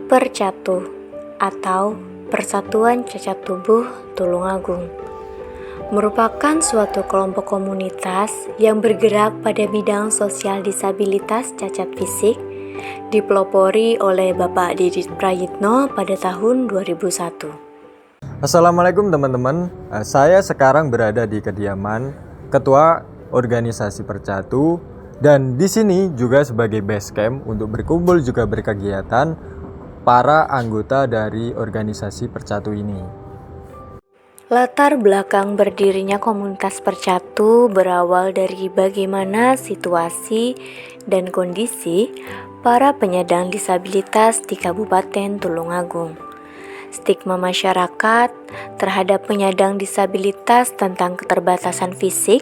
Percatu atau Persatuan Cacat Tubuh Tulungagung merupakan suatu kelompok komunitas yang bergerak pada bidang sosial disabilitas cacat fisik, dipelopori oleh Bapak Didit Prayitno pada tahun 2001. Assalamualaikum teman-teman, saya sekarang berada di kediaman Ketua Organisasi Percatu dan di sini juga sebagai base camp untuk berkumpul juga berkegiatan para anggota dari organisasi Percatu ini. Latar belakang berdirinya komunitas Percatu berawal dari bagaimana situasi dan kondisi para penyandang disabilitas di Kabupaten Tulungagung. Stigma masyarakat terhadap penyandang disabilitas tentang keterbatasan fisik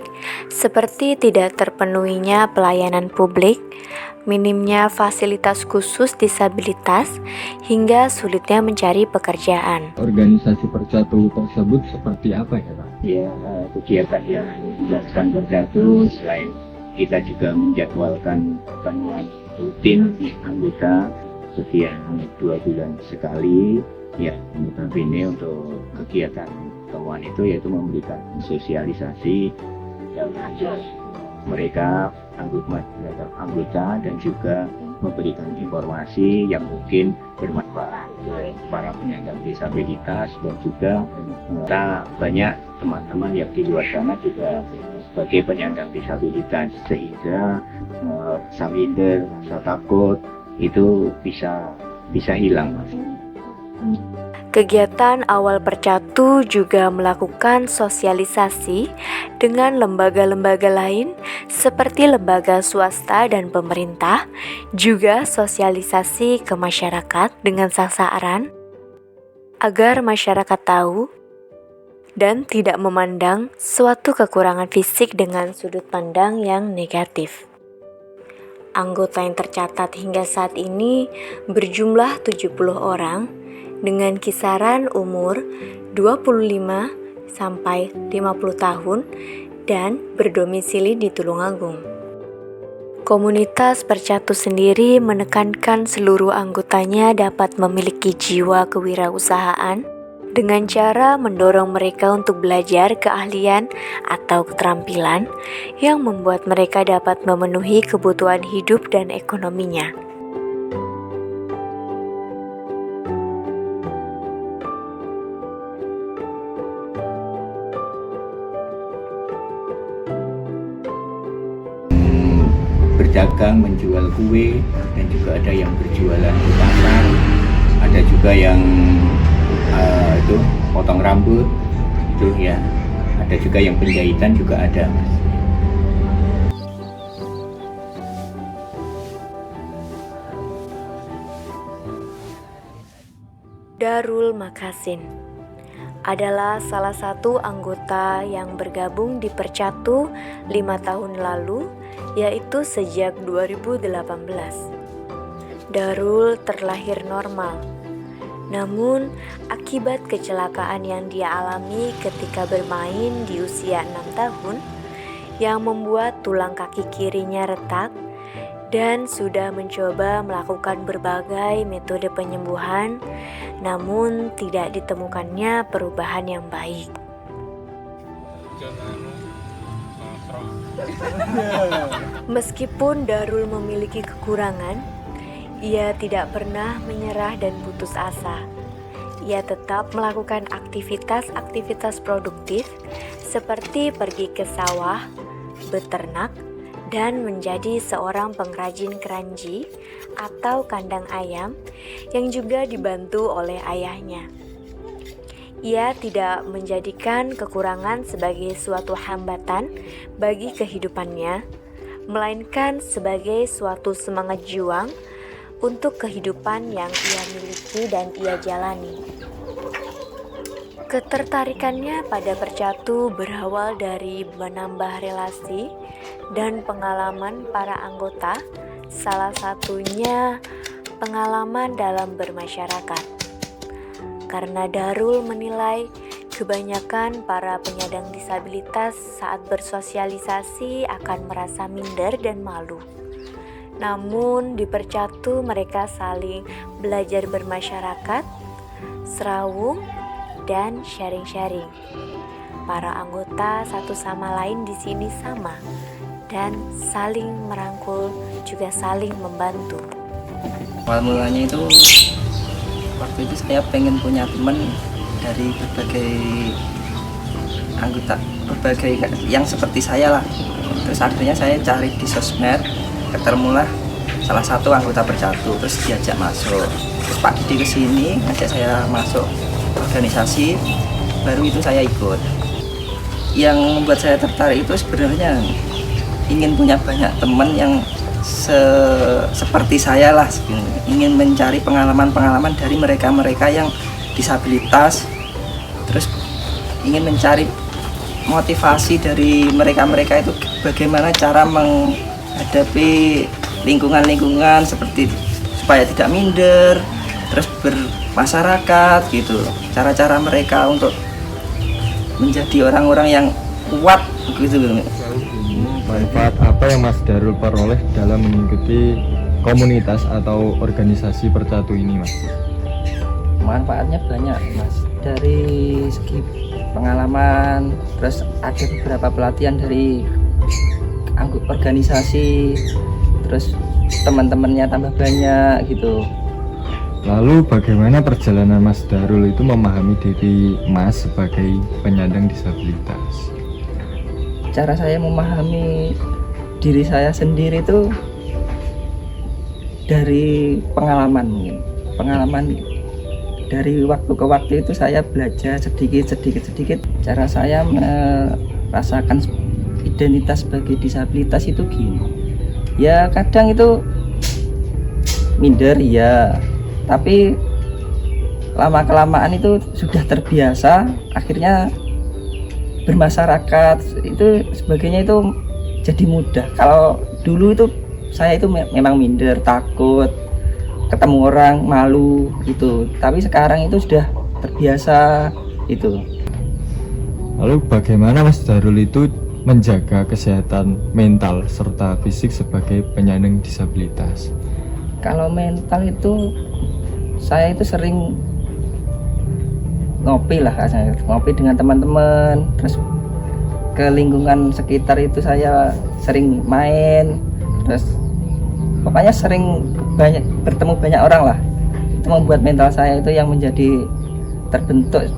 seperti tidak terpenuhinya pelayanan publik, minimnya fasilitas khusus disabilitas, hingga sulitnya mencari pekerjaan. Organisasi Percatu tersebut seperti apa ya Pak? Ya, kegiatan yang dilakukan Percatu selain kita juga menjadwalkan pertemuan rutin anggota setiap 2 bulan sekali. Ya, notabene untuk kegiatan pertemuan itu yaitu memberikan sosialisasi yang mereka anggota dan juga memberikan informasi yang mungkin bermanfaat untuk para penyandang disabilitas dan juga kita banyak teman-teman yang di luar sana juga sebagai penyandang disabilitas sehingga rasa minder, rasa takut itu bisa hilang, Mas. Kegiatan awal Percatu juga melakukan sosialisasi dengan lembaga-lembaga lain seperti lembaga swasta dan pemerintah, juga sosialisasi ke masyarakat dengan sasaran agar masyarakat tahu dan tidak memandang suatu kekurangan fisik dengan sudut pandang yang negatif. Anggota yang tercatat hingga saat ini berjumlah 70 orang dengan kisaran umur 25 sampai 50 tahun dan berdomisili di Tulungagung. Komunitas Percatu sendiri menekankan seluruh anggotanya dapat memiliki jiwa kewirausahaan dengan cara mendorong mereka untuk belajar keahlian atau keterampilan yang membuat mereka dapat memenuhi kebutuhan hidup dan ekonominya. Berdagang, menjual kue, dan juga ada yang berjualan di pasar, ada juga yang itu potong rambut, itu ya, ada juga yang penjahitan juga ada, Mas. Darul Makasin adalah salah satu anggota yang bergabung di Percatu 5 tahun lalu, yaitu sejak 2018. Darul terlahir normal, namun akibat kecelakaan yang dia alami ketika bermain di usia 6 tahun yang membuat tulang kaki kirinya retak dan sudah mencoba melakukan berbagai metode penyembuhan, namun tidak ditemukannya perubahan yang baik. Meskipun Darul memiliki kekurangan, ia tidak pernah menyerah dan putus asa. Ia tetap melakukan aktivitas-aktivitas produktif seperti pergi ke sawah, beternak, dan menjadi seorang pengrajin keranji atau kandang ayam yang juga dibantu oleh ayahnya. Ia tidak menjadikan kekurangan sebagai suatu hambatan bagi kehidupannya, melainkan sebagai suatu semangat juang untuk kehidupan yang ia miliki dan ia jalani. Ketertarikannya pada Percatu berawal dari menambah relasi dan pengalaman para anggota, salah satunya pengalaman dalam bermasyarakat. Karena Darul menilai kebanyakan para penyandang disabilitas saat bersosialisasi akan merasa minder dan malu. Namun di Percatu mereka saling belajar bermasyarakat, serawung, dan sharing-sharing. Para anggota satu sama lain di sini sama dan saling merangkul, juga saling membantu. Awal mulanya itu waktu itu saya pengen punya teman dari berbagai anggota, berbagai yang seperti saya lah. Terus akhirnya saya cari di sosmed, ketemulah salah satu anggota Percatu, terus diajak masuk. Terus Pak Didi kesini ngajak saya masuk organisasi, baru itu saya ikut. Yang membuat saya tertarik itu sebenarnya ingin punya banyak teman yang seperti saya lah, ingin mencari pengalaman-pengalaman dari mereka-mereka yang disabilitas, terus ingin mencari motivasi dari mereka-mereka itu bagaimana cara menghadapi lingkungan-lingkungan seperti supaya tidak minder, terus bermasyarakat gitu, cara-cara mereka untuk menjadi orang-orang yang kuat gitu. Manfaat apa yang Mas Darul peroleh dalam mengikuti komunitas atau organisasi Percatu ini, Mas? Manfaatnya banyak, Mas. Dari segi pengalaman, terus ada beberapa pelatihan dari organisasi, terus teman-temannya tambah banyak gitu. Lalu bagaimana perjalanan Mas Darul itu memahami diri Mas sebagai penyandang disabilitas? Cara saya memahami diri saya sendiri itu dari pengalaman mungkin. Pengalaman dari waktu ke waktu itu saya belajar sedikit cara saya merasakan identitas sebagai disabilitas itu gini. Ya kadang itu minder ya, tapi lama-kelamaan itu sudah terbiasa, akhirnya bermasyarakat itu sebagainya itu jadi mudah. Kalau dulu itu saya itu memang minder, takut ketemu orang, malu itu, tapi sekarang itu sudah terbiasa itu. Lalu bagaimana Mas Darul itu menjaga kesehatan mental serta fisik sebagai penyandang disabilitas? Kalau mental itu saya itu sering ngopi lah, ngopi dengan teman-teman, terus ke lingkungan sekitar itu saya sering main, terus pokoknya sering bertemu banyak orang lah. Itu membuat mental saya itu yang menjadi terbentuk,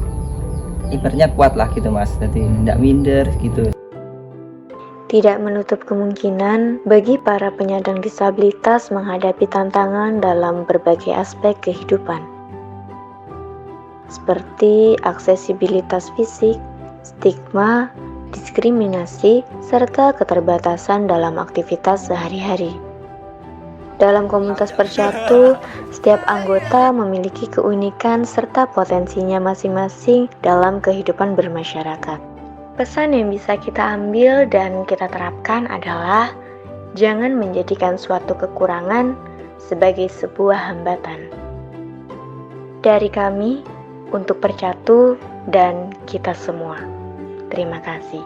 ibaratnya kuat lah gitu Mas, jadi tidak minder gitu. Tidak menutup kemungkinan bagi para penyandang disabilitas menghadapi tantangan dalam berbagai aspek kehidupan, seperti aksesibilitas fisik, stigma, diskriminasi, serta keterbatasan dalam aktivitas sehari-hari. Dalam komunitas Percatu, setiap anggota memiliki keunikan serta potensinya masing-masing dalam kehidupan bermasyarakat. Pesan yang bisa kita ambil dan kita terapkan adalah jangan menjadikan suatu kekurangan sebagai sebuah hambatan. Dari kami, untuk Percatu dan kita semua. Terima kasih.